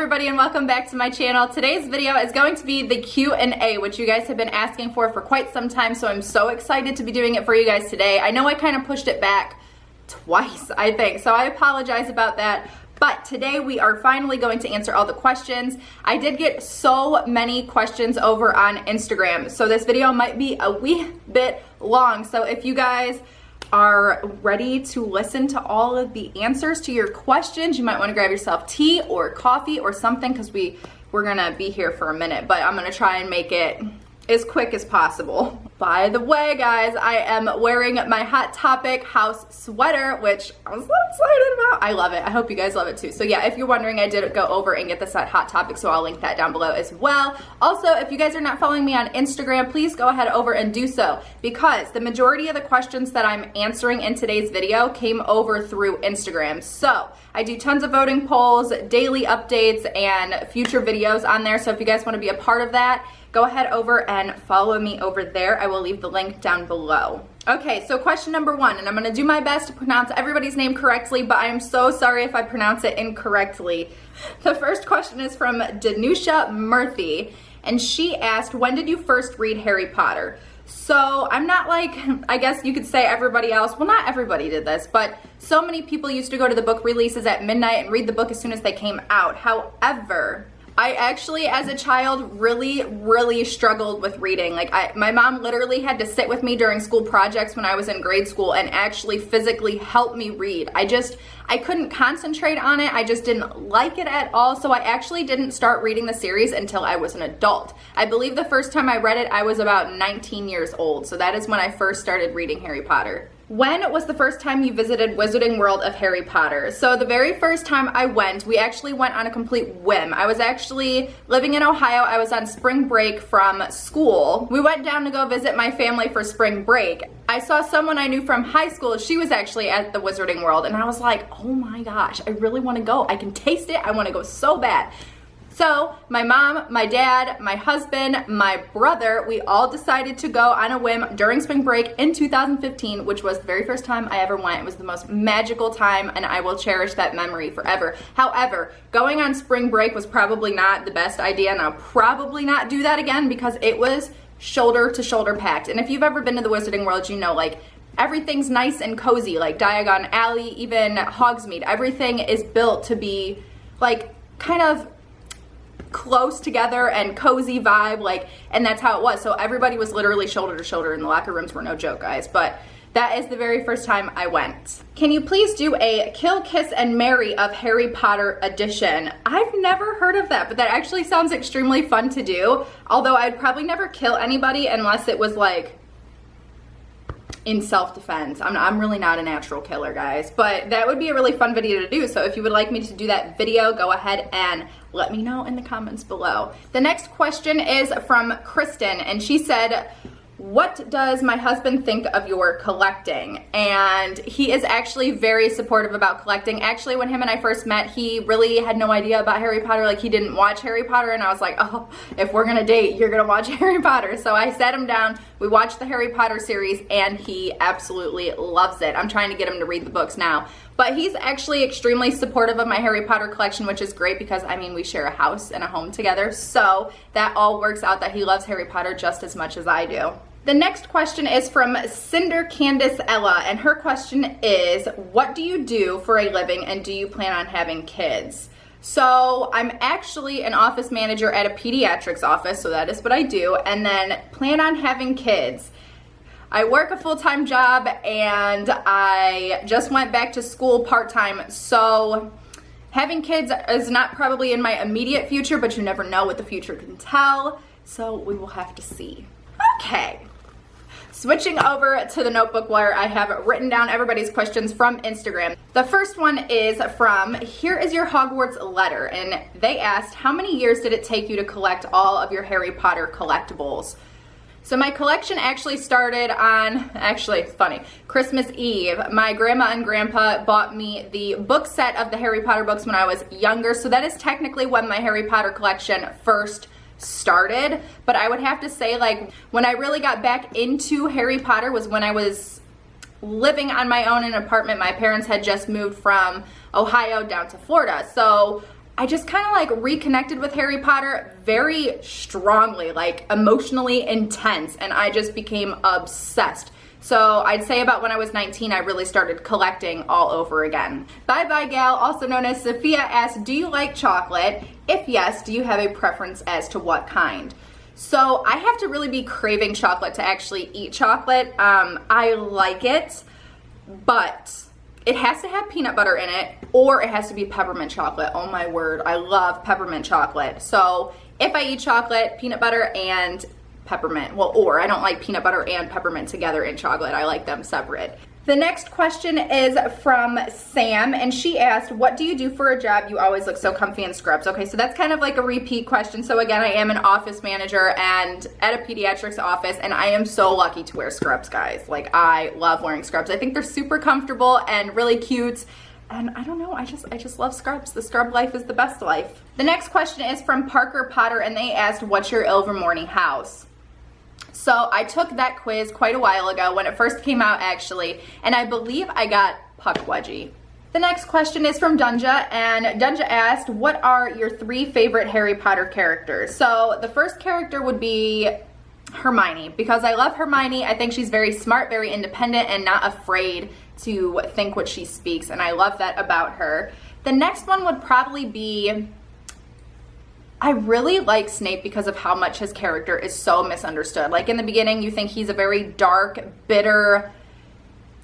everybody, and welcome back to my channel. Today's video is going to be the Q&A, which you guys have been asking for quite some time, so I'm so excited to be doing it for you guys today. I know I kind of pushed it back twice, I think, so I apologize about that. But today we are finally going to answer all the questions. I did get so many questions over on Instagram, so this video might be a wee bit long. So if you guys are ready to listen to all of the answers to your questions, you might want to grab yourself tea or coffee or something, because we're gonna be here for a minute, but I'm gonna try and make it as quick as possible. By the way, guys, I am wearing my Hot Topic house sweater, which I'm so excited about. I love it. I hope you guys love it too. So yeah, if you're wondering, I did go over and get this at Hot Topic, so I'll link that down below as well. Also, if you guys are not following me on Instagram, please go ahead over and do so, because the majority of the questions that I'm answering in today's video came over through Instagram. So I do tons of voting polls, daily updates, and future videos on there. So if you guys want to be a part of that, go ahead over and follow me over there. I will leave the link down below. Okay, so question number one, and I'm gonna do my best to pronounce everybody's name correctly, but I am so sorry if I pronounce it incorrectly. The first question is from Danusha Murthy, and she asked, when did you first read Harry Potter? So I'm not like, I guess you could say everybody else. Well, not everybody did this, but so many people used to go to the book releases at midnight and read the book as soon as they came out. However, I actually, as a child, really struggled with reading. Like, my mom literally had to sit with me during school projects when I was in grade school and actually physically help me read. I couldn't concentrate on it. I just didn't like it at all. So I actually didn't start reading the series until I was an adult. I believe the first time I read it, I was about 19 years old. So that is when I first started reading Harry Potter. When was the first time you visited Wizarding World of Harry Potter? So the very first time I went, we actually went on a complete whim. I was actually living in Ohio. I was on spring break from school. We went down to go visit my family for spring break. I saw someone I knew from high school. She was actually at the Wizarding World, and I was like, oh my gosh, I really want to go. I can taste it. I want to go so bad. So my mom, my dad, my husband, my brother, we all decided to go on a whim during spring break in 2015, which was the very first time I ever went. It was the most magical time, and I will cherish that memory forever. However, going on spring break was probably not the best idea, and I'll probably not do that again, because it was shoulder to shoulder packed. And if you've ever been to the Wizarding World, you know, like, everything's nice and cozy, like Diagon Alley, even Hogsmeade. Everything is built to be like kind of close together and cozy vibe, like, and that's how it was. So everybody was literally shoulder to shoulder, and the locker rooms were no joke, guys. But that is the very first time I went. Can you please do a Kill, Kiss, and Marry of Harry Potter edition? I've never heard of that, but that actually sounds extremely fun to do. Although I'd probably never kill anybody unless it was like in self-defense. I'm really not a natural killer, guys, but that would be a really fun video to do. So if you would like me to do that video, go ahead and let me know in the comments below. The next question is from Kristen, and she said, what does my husband think of your collecting? And he is actually very supportive about collecting. Actually, when him and I first met, he really had no idea about Harry Potter. Like, he didn't watch Harry Potter, and I was like, oh, if we're gonna date, you're gonna watch Harry Potter. So I sat him down, we watched the Harry Potter series, and he absolutely loves it. I'm trying to get him to read the books now. But he's actually extremely supportive of my Harry Potter collection, which is great because, I mean, we share a house and a home together. So that all works out that he loves Harry Potter just as much as I do. The next question is from Cinder Candace Ella, and her question is, what do you do for a living, and do you plan on having kids? So I'm actually an office manager at a pediatrics office, so that is what I do, and then plan on having kids. I work a full-time job, and I just went back to school part-time, so having kids is not probably in my immediate future, but you never know what the future can tell, so we will have to see. Okay. Switching over to the notebook where I have written down everybody's questions from Instagram. The first one is from Here Is Your Hogwarts Letter, and they asked, how many years did it take you to collect all of your Harry Potter collectibles? So my collection actually started on, actually it's funny, Christmas Eve. My grandma and grandpa bought me the book set of the Harry Potter books when I was younger, so that is technically when my Harry Potter collection first started. But I would have to say, like, when I really got back into Harry Potter was when I was living on my own in an apartment. My parents had just moved from Ohio down to Florida, so I just kind of like reconnected with Harry Potter very strongly, like emotionally intense, and I just became obsessed. So I'd say about when I was 19, I really started collecting all over again. Bye Bye Gal, also known as Sophia, asked, do you like chocolate? If yes, do you have a preference as to what kind? So I have to really be craving chocolate to actually eat chocolate. I like it, but it has to have peanut butter in it, or it has to be peppermint chocolate. Oh my word, I love peppermint chocolate. So if I eat chocolate, peanut butter and peppermint. Well, or I don't like peanut butter and peppermint together in chocolate. I like them separate. The next question is from Sam, and she asked, what do you do for a job? You always look so comfy in scrubs. Okay, so that's kind of like a repeat question. So again, I am an office manager and at a pediatrics office, and I am so lucky to wear scrubs, guys. Like, I love wearing scrubs. I think they're super comfortable and really cute. And I don't know, I just love scrubs. The scrub life is the best life. The next question is from Parker Potter, and they asked, what's your Ilvermorny house? So I took that quiz quite a while ago when it first came out, actually, and I believe I got Puckwudgie. The next question is from Dunja, and Dunja asked, what are your 3 favorite Harry Potter characters? So the first character would be Hermione, because I love Hermione. I think she's very smart, very independent, and not afraid to think what she speaks, and I love that about her. The next one would probably be, I really like Snape because of how much his character is so misunderstood. Like, in the beginning, you think he's a very dark, bitter,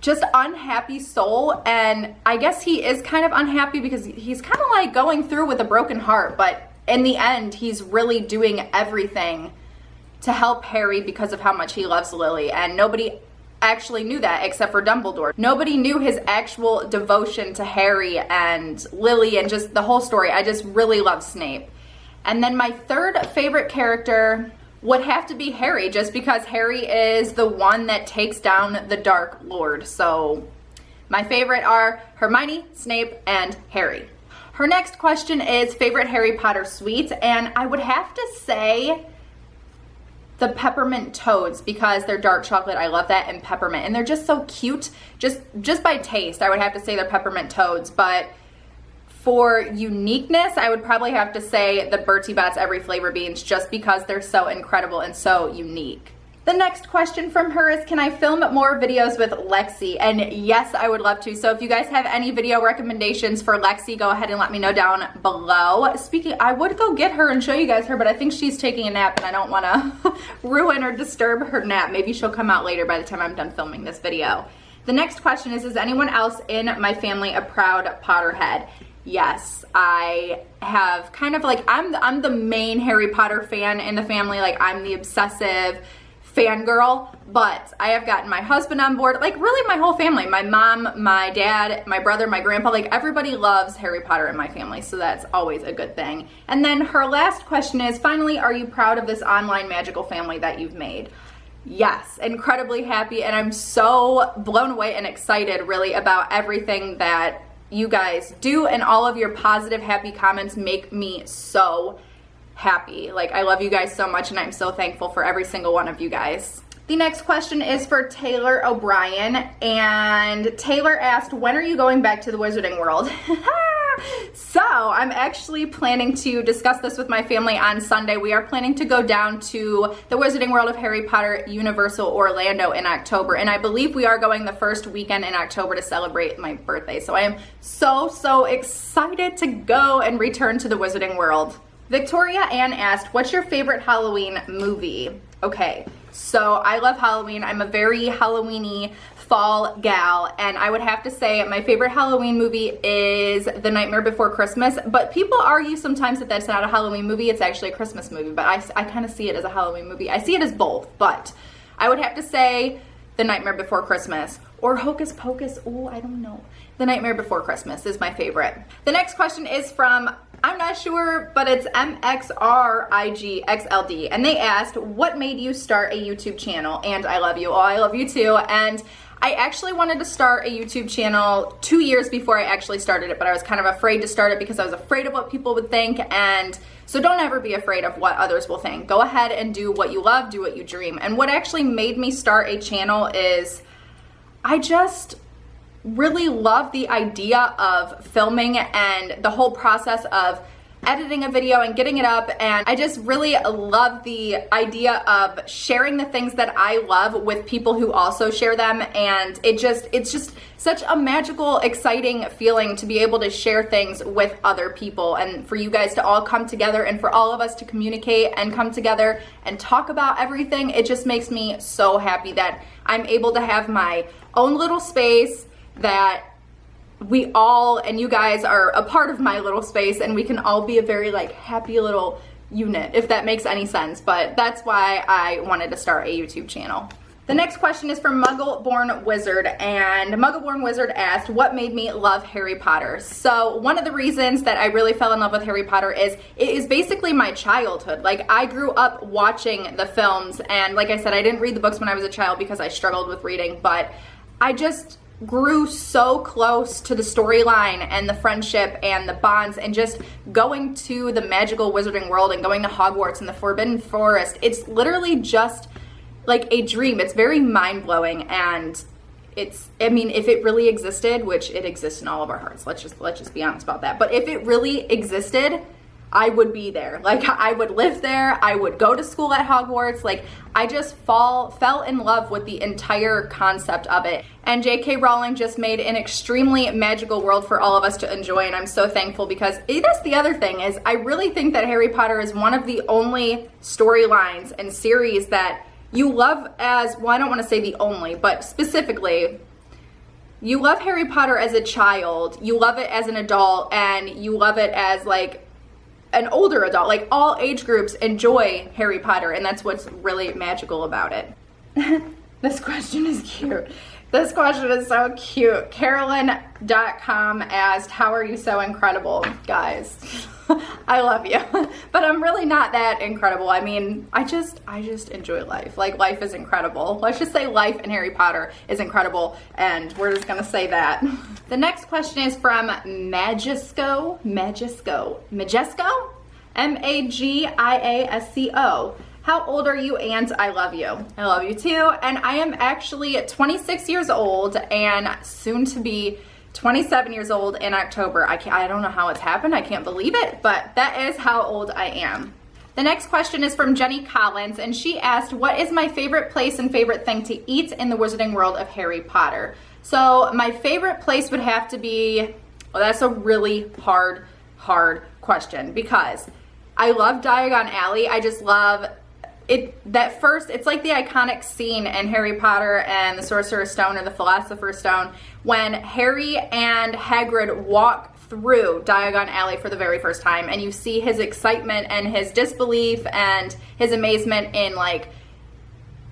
just unhappy soul, and I guess he is kind of unhappy because he's kind of like going through with a broken heart, but in the end, he's really doing everything to help Harry because of how much he loves Lily, and nobody actually knew that except for Dumbledore. Nobody knew his actual devotion to Harry and Lily and just the whole story. I just really love Snape. And then my third favorite character would have to be Harry, just because Harry is the one that takes down the Dark Lord. So my favorite are Hermione, Snape, and Harry. Her next question is favorite Harry Potter sweets, and I would have to say the peppermint toads, because they're dark chocolate. I love that, and peppermint, and they're just so cute. Just by taste, I would have to say they're peppermint toads, but for uniqueness, I would probably have to say the Bertie Bott's Every Flavor Beans, just because they're so incredible and so unique. The next question from her is, can I film more videos with Lexi? And yes, I would love to. So if you guys have any video recommendations for Lexi, go ahead and let me know down below. Speaking, I would go get her and show you guys her, but I think she's taking a nap and I don't want to ruin or disturb her nap. Maybe she'll come out later by the time I'm done filming this video. The next question is anyone else in my family a proud Potterhead? Yes, I have kind of like, I'm the main Harry Potter fan in the family. Like, I'm the obsessive fangirl, but I have gotten my husband on board, like really my whole family, my mom, my dad, my brother, my grandpa, like everybody loves Harry Potter in my family, so that's always a good thing. And then her last question is, finally, are you proud of this online magical family that you've made? Yes, incredibly happy, and I'm so blown away and excited really about everything that you guys do, and all of your positive, happy comments make me so happy. Like, I love you guys so much, and I'm so thankful for every single one of you guys. The next question is for Taylor O'Brien, and Taylor asked, when are you going back to the Wizarding World? So I'm actually planning to discuss this with my family on Sunday. We are planning to go down to the Wizarding World of Harry Potter Universal Orlando in October, and I believe we are going the first weekend in October to celebrate my birthday. So I am so excited to go and return to the Wizarding World. Victoria Ann asked, what's your favorite Halloween movie? Okay, so I love Halloween. I'm a very Halloween-y fall gal, and I would have to say my favorite Halloween movie is The Nightmare Before Christmas, but people argue sometimes that that's not a Halloween movie, it's actually a Christmas movie, but I kind of see it as a Halloween movie. I see it as both, but I would have to say The Nightmare Before Christmas, or Hocus Pocus. Oh, I don't know. The Nightmare Before Christmas is my favorite. The next question is from, I'm not sure, but it's MXRIGXLD, and they asked, what made you start a YouTube channel? And I love you. Oh, I love you too. And I actually wanted to start a YouTube channel 2 years before I actually started it, but I was kind of afraid to start it because I was afraid of what people would think. And so don't ever be afraid of what others will think. Go ahead and do what you love, do what you dream. And what actually made me start a channel is I just really love the idea of filming and the whole process of editing a video and getting it up, and I just really love the idea of sharing the things that I love with people who also share them, and it's just such a magical, exciting feeling to be able to share things with other people and for you guys to all come together and for all of us to communicate and come together and talk about everything. It just makes me so happy that I'm able to have my own little space, that we all, and you guys are a part of my little space, and we can all be a very like happy little unit, if that makes any sense. But that's why I wanted to start a YouTube channel. The next question is from Muggle-Born Wizard, and Muggle-Born Wizard asked, what made me love Harry Potter? So one of the reasons that I really fell in love with Harry Potter is it is basically my childhood. Like, I grew up watching the films, and like I said, I didn't read the books when I was a child because I struggled with reading, but I just grew so close to the storyline and the friendship and the bonds, and just going to the magical wizarding world and going to Hogwarts and the Forbidden Forest. It's literally just like a dream. It's very mind-blowing, and I mean, if it really existed, which it exists in all of our hearts, let's just be honest about that. But if it really existed, I would be there. Like, I would live there. I would go to school at Hogwarts. Like, I just fell in love with the entire concept of it. And J.K. Rowling just made an extremely magical world for all of us to enjoy, and I'm so thankful, because that's the other thing is I really think that Harry Potter is one of the only storylines and series that you love as, well, I don't want to say the only, but specifically, you love Harry Potter as a child, you love it as an adult, and you love it as like an older adult. Like, all age groups enjoy Harry Potter, and that's what's really magical about it. This question is cute. This question is so cute. Carolyn.com asked, how are you so incredible? Guys, I love you, but I'm really not that incredible. I mean, I just enjoy life. Like, life is incredible. Let's just say life in Harry Potter is incredible, and we're just gonna say that. The next question is from Majesco, Magiasco. How old are you? And I love you. I love you too. And I am actually 26 years old and soon to be 27 years old in October. I don't know how it's happened. I can't believe it, but that is how old I am. The next question is from Jenny Collins, and she asked, what is my favorite place and favorite thing to eat in the wizarding world of Harry Potter? So my favorite place would have to be, well, that's a really hard question, because I love Diagon Alley. I just love it. It's like the iconic scene in Harry Potter and the Sorcerer's Stone, or the Philosopher's Stone, when Harry and Hagrid walk through Diagon Alley for the very first time, and you see his excitement and his disbelief and his amazement in like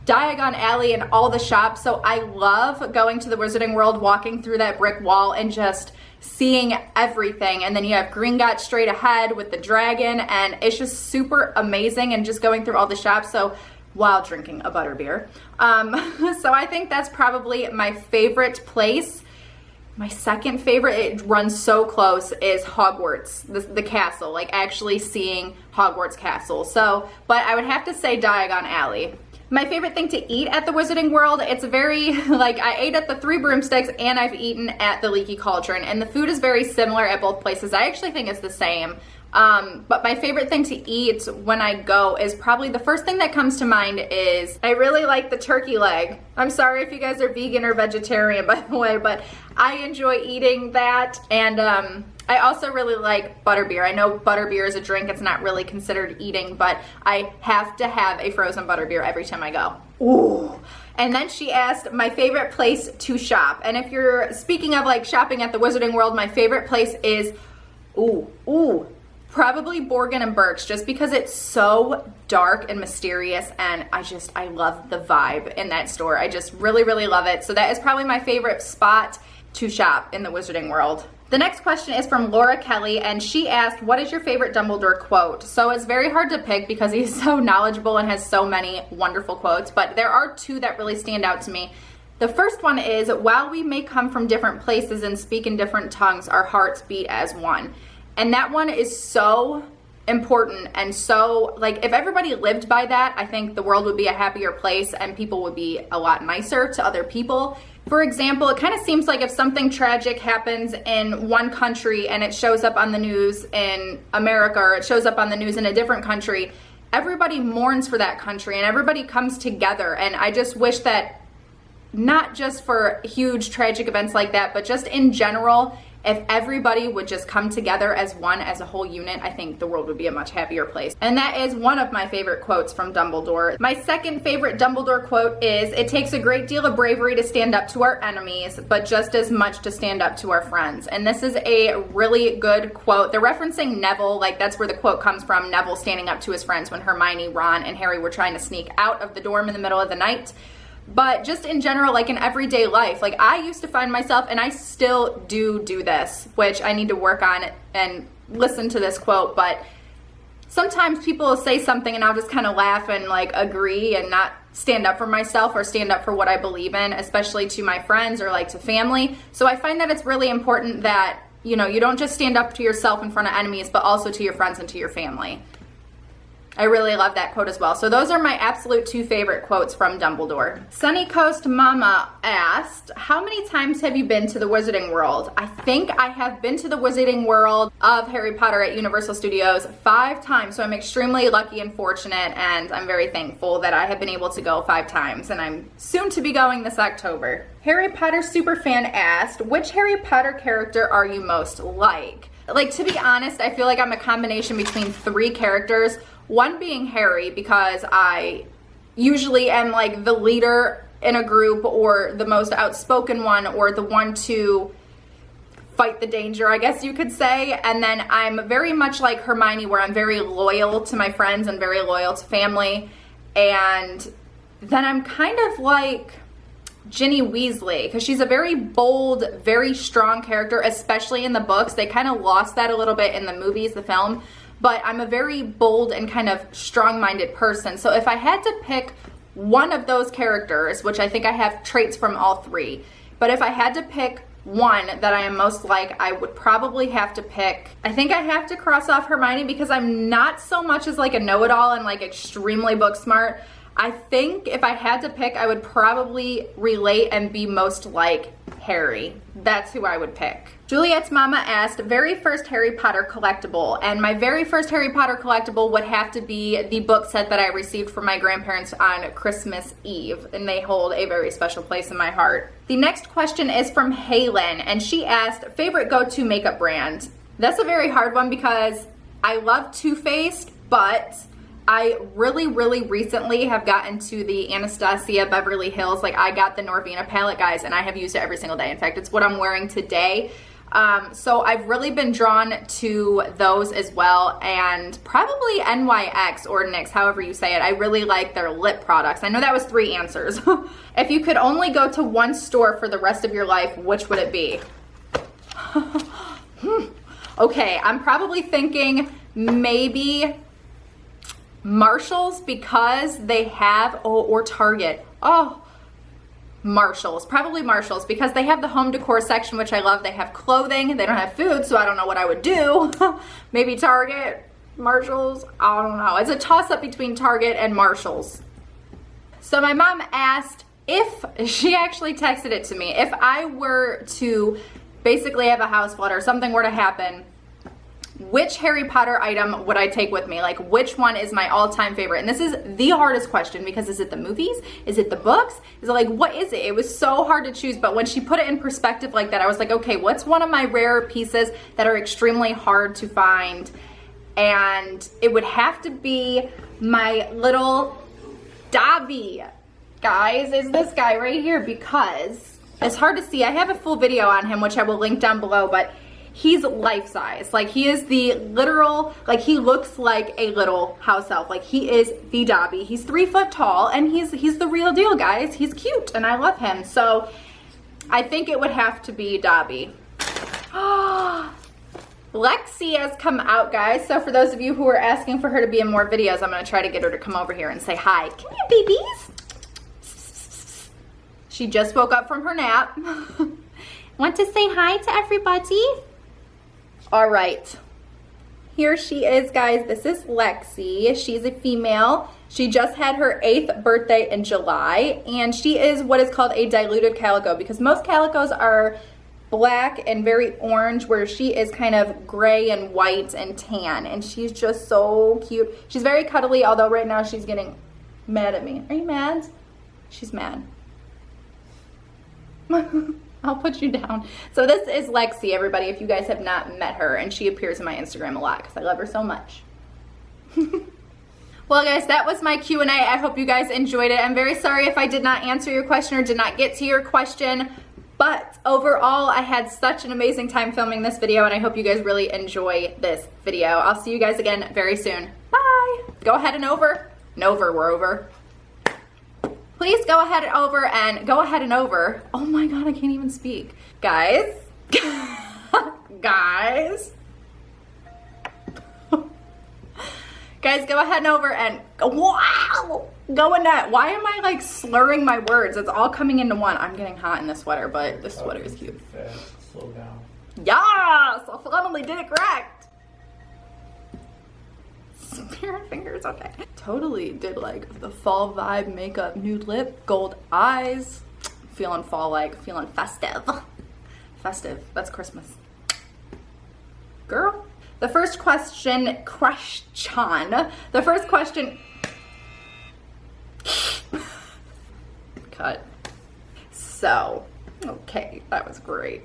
Diagon Alley and all the shops. So I love going to the Wizarding World, walking through that brick wall and just seeing everything. And then you have Gringotts straight ahead with the dragon, and it's just super amazing, and just going through all the shops, so while drinking a butterbeer. So I think that's probably my favorite place. My second favorite, it runs so close, is Hogwarts, the castle, like actually seeing Hogwarts Castle. So, but I would have to say Diagon Alley. My favorite thing to eat at the Wizarding World, it's very, like, I ate at the Three Broomsticks and I've eaten at the Leaky Cauldron, and the food is very similar at both places. I actually think it's the same. But my favorite thing to eat when I go is probably, the first thing that comes to mind is, I really like the turkey leg. I'm sorry if you guys are vegan or vegetarian, by the way, but I enjoy eating that. And I also really like butterbeer. I know butterbeer is a drink, it's not really considered eating, but I have to have a frozen butterbeer every time I go. Ooh. And then she asked my favorite place to shop. And if you're speaking of like shopping at the Wizarding World, my favorite place is, probably Borgin and Burke's, just because it's so dark and mysterious, and I love the vibe in that store. I just really, really love it. So that is probably my favorite spot to shop in the Wizarding World. The next question is from Laura Kelly, and she asked, what is your favorite Dumbledore quote? So it's very hard to pick because he's so knowledgeable and has so many wonderful quotes, but there are two that really stand out to me. The first one is, while we may come from different places and speak in different tongues, our hearts beat as one. And that one is so important, and so, like, if everybody lived by that, I think the world would be a happier place and people would be a lot nicer to other people, For example, it kind of seems like if something tragic happens in one country and it shows up on the news in America, or it shows up on the news in a different country, everybody mourns for that country and everybody comes together. And I just wish that not just for huge tragic events like that, but just in general, if everybody would just come together as one, as a whole unit, I think the world would be a much happier place. And that is one of my favorite quotes from Dumbledore. My second favorite Dumbledore quote is, "It takes a great deal of bravery to stand up to our enemies, but just as much to stand up to our friends." And this is a really good quote. They're referencing Neville, like that's where the quote comes from, Neville standing up to his friends when Hermione, Ron, and Harry were trying to sneak out of the dorm in the middle of the night. But just in general, like in everyday life, like I used to find myself, and I still do this, which I need to work on and listen to this quote, but sometimes people will say something and I'll just kind of laugh and like agree and not stand up for myself or stand up for what I believe in, especially to my friends or like to family. So I find that it's really important that, you know, you don't just stand up to yourself in front of enemies, but also to your friends and to your family. I really love that quote as well. So those are my absolute two favorite quotes from Dumbledore. Sunny Coast Mama asked, "How many times have you been to the Wizarding World?" I think I have been to the Wizarding World of Harry Potter at Universal Studios 5 times. So I'm extremely lucky and fortunate, and I'm very thankful that I have been able to go 5 times, and I'm soon to be going this October. Harry Potter Superfan asked, "Which Harry Potter character are you most like?" Like, to be honest, I feel like I'm a combination between 3 characters. One being Harry, because I usually am like the leader in a group, or the most outspoken one, or the one to fight the danger, I guess you could say. And then I'm very much like Hermione, where I'm very loyal to my friends and very loyal to family. And then I'm kind of like Ginny Weasley, because she's a very bold, very strong character, especially in the books. They kind of lost that a little bit in the movies, the film. But I'm a very bold and kind of strong-minded person. So if I had to pick one of those characters, which I think I have traits from all 3, but if I had to pick one that I am most like, I would probably have to pick, I think I have to cross off Hermione, because I'm not so much as like a know-it-all and like extremely book smart. I think if I had to pick, I would probably relate and be most like Harry. That's who I would pick. Juliet's mama asked, "Very first Harry Potter collectible," and my very first Harry Potter collectible would have to be the book set that I received from my grandparents on Christmas Eve, and they hold a very special place in my heart. The next question is from Halen, and she asked, "Favorite go-to makeup brand?" That's a very hard one, because I love Too Faced, but I really recently have gotten to the Anastasia Beverly Hills. Like, I got the Norvina palette, guys, and I have used it every single day. In fact, it's what I'm wearing today. So I've really been drawn to those as well, and probably NYX or NYX, however you say it. I really like their lip products. I know that was 3 answers. If you could only go to one store for the rest of your life, which would it be? Okay, I'm probably thinking maybe Marshall's, because they have, or Target. Marshall's, probably Marshall's, because they have the home decor section, which I love. They have clothing, they don't have food, so I don't know what I would do. Maybe Target, Marshall's, I don't know. It's a toss-up between Target and Marshall's. So my mom asked, if she actually texted it to me, if I were to basically have a house flood or something were to happen, which Harry Potter item would I take with me? Like, which one is my all-time favorite? And this is the hardest question, because is it the movies? Is it the books? Is it like, what is it? It was so hard to choose, but when she put it in perspective like that, I was like, okay, what's one of my rare pieces that are extremely hard to find? And it would have to be my little Dobby. Guys, is this guy right here, because it's hard to see. I have a full video on him, which I will link down below, but he's life size. Like, he is the literal, like, he looks like a little house elf. Like, he is the Dobby. He's 3 foot tall, and he's the real deal, guys. He's cute, and I love him. So I think it would have to be Dobby. Lexi has come out, guys. So for those of you who are asking for her to be in more videos, I'm going to try to get her to come over here and say hi. Come here, babies. She just woke up from her nap. Want to say hi to everybody? All right. Here she is, guys. This is Lexi. She's a female. She just had her 8th birthday in July, and she is what is called a diluted calico because most calicos are black and very orange, where she is kind of gray and white and tan, and she's just so cute. She's very cuddly, although right now she's getting mad at me. Are you mad? She's mad. I'll put you down. So this is Lexi, everybody, if you guys have not met her, and she appears in my Instagram a lot because I love her so much. Well, guys, that was my Q&A. I hope you guys enjoyed it. I'm very sorry if I did not answer your question or did not get to your question, but overall, I had such an amazing time filming this video, and I hope you guys really enjoy this video. I'll see you guys again very soon. Bye. Go ahead and over. We're over. Please go ahead and over. Oh my God, I can't even speak. Guys. Guys. Guys, go ahead and over and wow. Go in that. Why am I like slurring my words? It's all coming into one. I'm getting hot in this sweater, but this sweater is cute. Slow down. Yes, I finally did it correct. Spirit fingers, okay. Totally did like the fall vibe makeup, nude lip, gold eyes. Feeling fall-like, feeling festive. Festive, that's Christmas. Girl. The first question, cut. So, okay, that was great.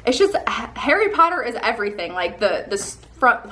It's just Harry Potter is everything. Like the front